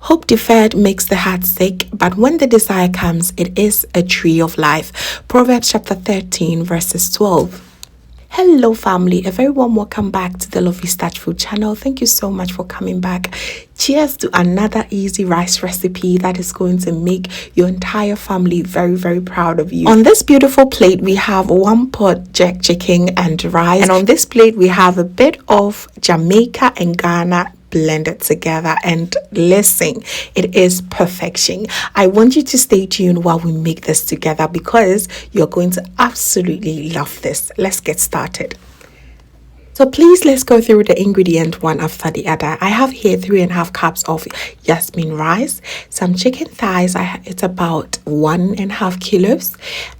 Hope deferred makes the heart sick, but when the desire comes, it is a tree of life. Proverbs chapter 13, verses 12. Hello family, a very warm welcome back to the Lovystouch food channel. Thank you so much for coming back. Cheers to another easy rice recipe that is going to make your entire family very proud of you. On this beautiful plate we have 1 pot jerk chicken and rice, and on this plate we have a bit of Jamaica and Ghana blended together, and listen, it is perfection. I want you to stay tuned while we make this together because you're going to absolutely love this. Let's get started. So please, let's go through the ingredient one after the other. I have here 3.5 cups of jasmine rice, some chicken thighs. It's about 1.5 kilos,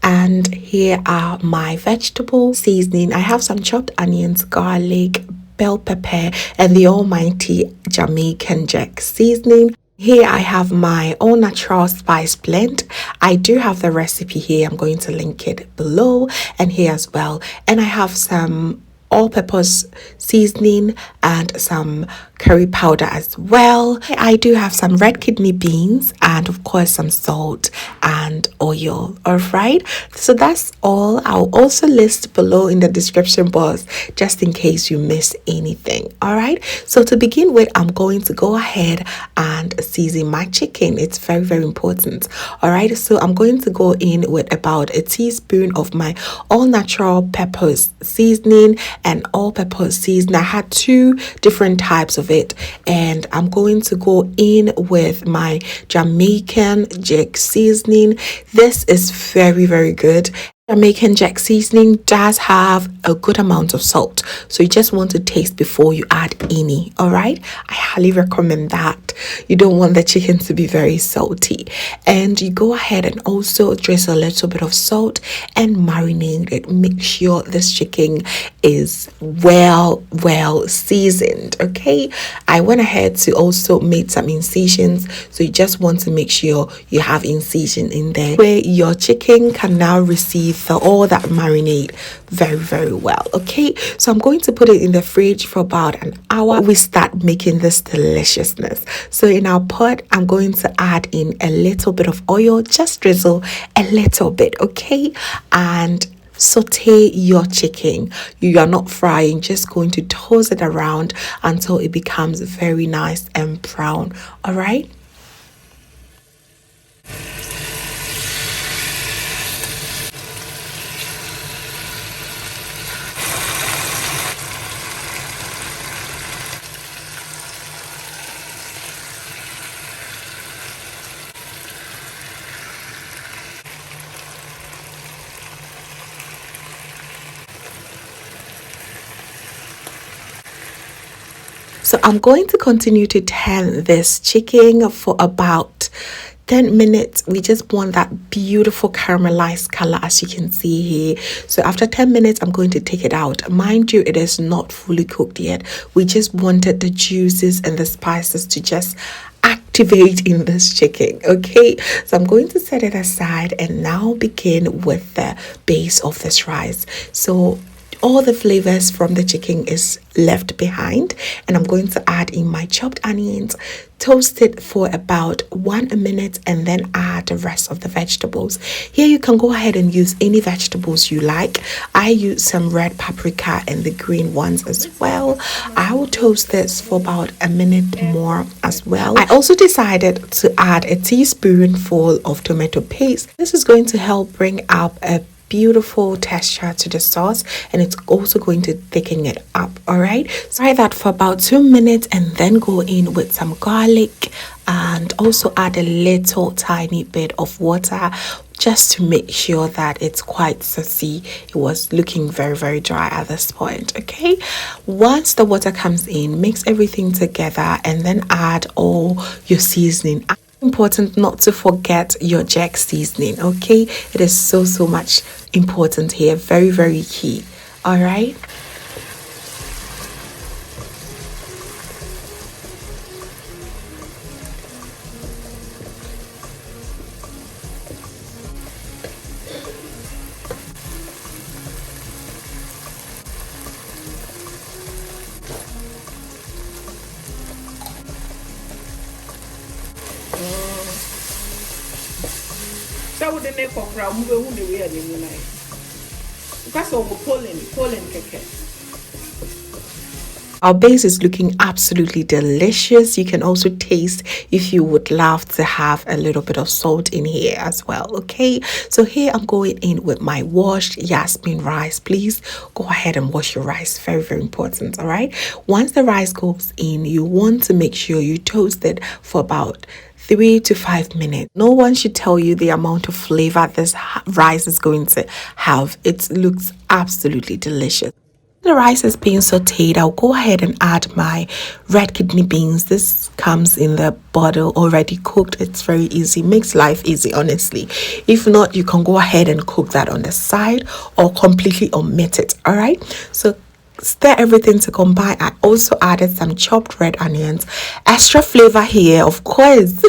and here are my vegetable seasoning. I have some chopped onions, garlic, bell pepper, and the almighty Jamaican jerk seasoning. Here I have my all natural spice blend. I do have the recipe here. I'm going to link it below and here as well. And I have some all-purpose seasoning and some curry powder as well. I do have some red kidney beans and of course some salt and oil. All right, so that's all. I'll also list below in the description box just in case you miss anything. All right, so to begin with, I'm going to go ahead and season my chicken. It's very important. All right, so I'm going to go in with about a teaspoon of my all natural peppers seasoning and all purpose seasoning. I had 2 different types of it, and I'm going to go in with my Jamaican jerk seasoning. This is very good. Jamaican jerk seasoning does have a good amount of salt, so you just want to taste before you add any. All right, I highly recommend that. You don't want the chicken to be very salty, and you go ahead and also drizzle a little bit of salt and marinate it. Make sure this chicken is well seasoned. Okay, I went ahead to also make some incisions, so you just want to make sure you have incision in there where your chicken can now receive all that marinade very well. Okay, so I'm going to put it in the fridge for about an hour. We start making this deliciousness. So in our pot, I'm going to add in a little bit of oil, just drizzle a little bit, okay, and saute your chicken. You are not frying, just going to toss it around until it becomes very nice and brown. All right. So I'm going to continue to turn this chicken for about 10 minutes. We just want that beautiful caramelized color, as you can see here. So after 10 minutes, I'm going to take it out. Mind you, it is not fully cooked yet. We just wanted the juices and the spices to just activate in this chicken. Okay, so I'm going to set it aside and now begin with the base of this rice. So all the flavors from the chicken is left behind, and I'm going to add in my chopped onions, toast it for about 1 minute, and then add the rest of the vegetables. Here you can go ahead and use any vegetables you like. I use some red paprika and the green ones as well. I will toast this for about a minute more as well. I also decided to add a teaspoonful of tomato paste. This is going to help bring up a beautiful texture to the sauce, and it's also going to thicken it up. All right, so fry that for about 2 minutes and then go in with some garlic and also add a little tiny bit of water just to make sure that it's quite saucy. It was looking very dry at this point. Okay, once the water comes in, mix everything together and then add all your seasoning. Important not to forget your jerk seasoning. Okay, it is so much important here, very key. All right. So we didn't conquer move who the way and you like. Because of pollen keke. Our base is looking absolutely delicious. You can also taste if you would love to have a little bit of salt in here as well. Okay, so here I'm going in with my washed jasmine rice. Please go ahead and wash your rice. Very, very important. All right, once the rice goes in, you want to make sure you toast it for about 3 to 5 minutes. No one should tell you the amount of flavor this rice is going to have. It looks absolutely delicious. The rice is being sauteed. I'll go ahead and add my red kidney beans. This comes in the bottle already cooked. It's very easy, makes life easy, honestly. If not, you can go ahead and cook that on the side or completely omit it. All right, so stir everything to combine. I also added some chopped red onions, extra flavor here, of course.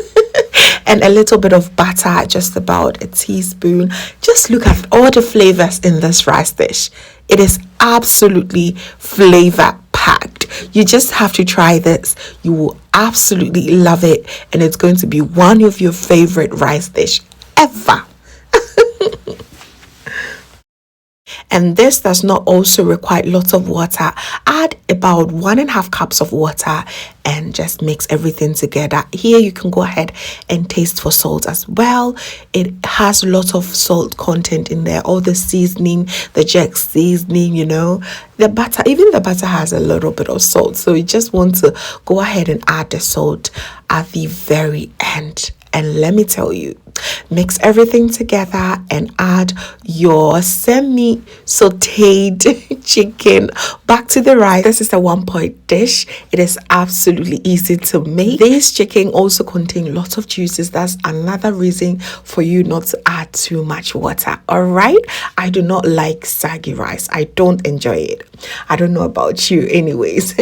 And a little bit of butter, just about a teaspoon. Just look at all the flavors in this rice dish. It is absolutely flavor packed. You just have to try this. You will absolutely love it, and it's going to be one of your favorite rice dish ever. And this does not also require lots of water. Add about 1.5 cups of water and just mix everything together. Here you can go ahead and taste for salt as well. It has lots of salt content in there. All the seasoning, the jack seasoning, you know, the butter, even the butter has a little bit of salt. So you just want to go ahead and add the salt at the very end. And let me tell you, mix everything together and add your semi-sauteed chicken back to the rice. This is a 1-pot dish. It is absolutely easy to make. This chicken also contains lots of juices. That's another reason for you not to add too much water. All right, I do not like saggy rice. I don't enjoy it. I don't know about you anyways.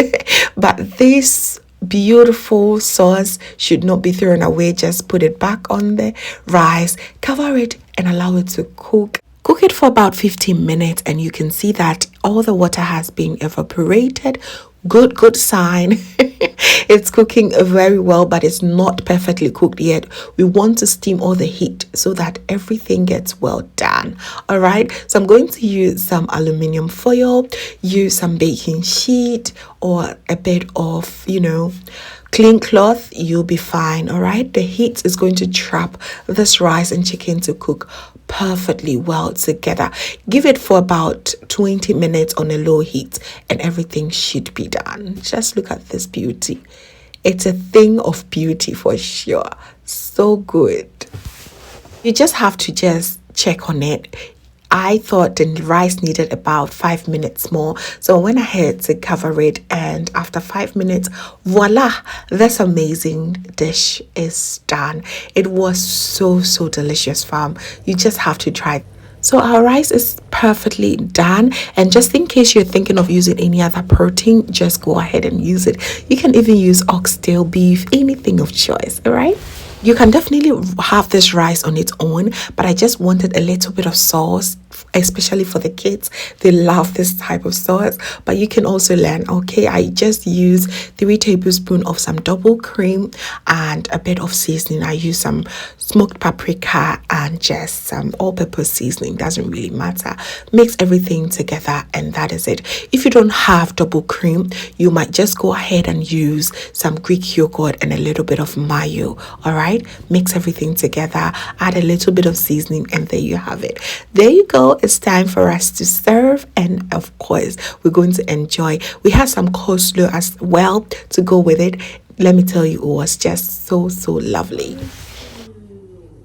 But this beautiful sauce should not be thrown away. Just put it back on the rice, cover it, and allow it to cook. Cook it for about 15 minutes, and you can see that all the water has been evaporated. Good sign. It's cooking very well, but it's not perfectly cooked yet. We want to steam all the heat so that everything gets well done. All right, so I'm going to use some aluminium foil, use some baking sheet or a bit of, you know, clean cloth. You'll be fine. All right, the heat is going to trap this rice and chicken to cook perfectly well together. Give it for about 20 minutes on a low heat and everything should be done. Just look at this beauty. It's a thing of beauty for sure. So good. You just have to just check on it. I thought the rice needed about 5 minutes more, so I went ahead to cover it, and after 5 minutes, voila, this amazing dish is done. It was so delicious, fam. You just have to try it. So our rice is perfectly done, and just in case you're thinking of using any other protein, just go ahead and use it. You can even use oxtail, beef, anything of choice. All right, you can definitely have this rice on its own, but I just wanted a little bit of sauce, especially for the kids. They love this type of sauce, but you can also learn. Okay, I just use 3 tablespoons of some double cream and a bit of seasoning. I use some smoked paprika and just some all-purpose seasoning. Doesn't really matter. Mix everything together, and that is it. If you don't have double cream, you might just go ahead and use some Greek yogurt and a little bit of mayo. All right, mix everything together, add a little bit of seasoning, and there you have it. There you go. It's time for us to serve, and of course we're going to enjoy. We had some coleslaw as well to go with it. Let me tell you, it was just so lovely.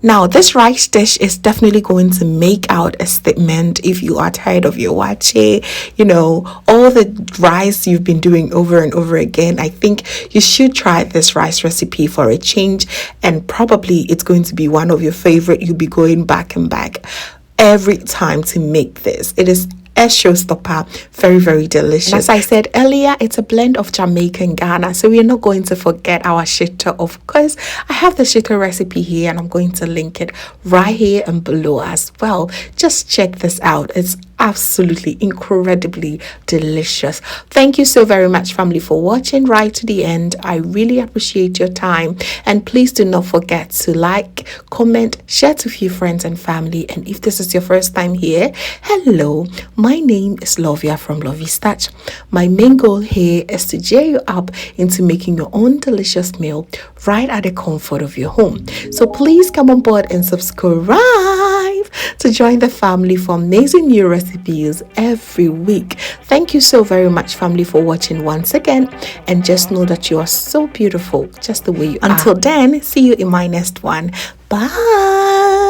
Now, this rice dish is definitely going to make out a statement if you are tired of your wache, you know, all the rice you've been doing over and over again. I think you should try this rice recipe for a change, and probably it's going to be one of your favorite. You'll be going back and back every time to make this. It is a showstopper. Very delicious. And as I said earlier, it's a blend of Jamaica and Ghana, so we're not going to forget our shitter. Of course, I have the shitter recipe here, and I'm going to link it right here and below as well. Just check this out. It's absolutely incredibly delicious. Thank you so very much, family, for watching right to the end. I really appreciate your time, and please do not forget to like, comment, share to a few friends and family. And if this is your first time here, hello, my name is Lovia from Lovystouch. My main goal here is to cheer you up into making your own delicious meal right at the comfort of your home. So please come on board and subscribe to join the family for amazing new recipes every week. Thank you so very much, family, for watching once again, and just know that you are so beautiful just the way you are. Until then, see you in my next one. Bye.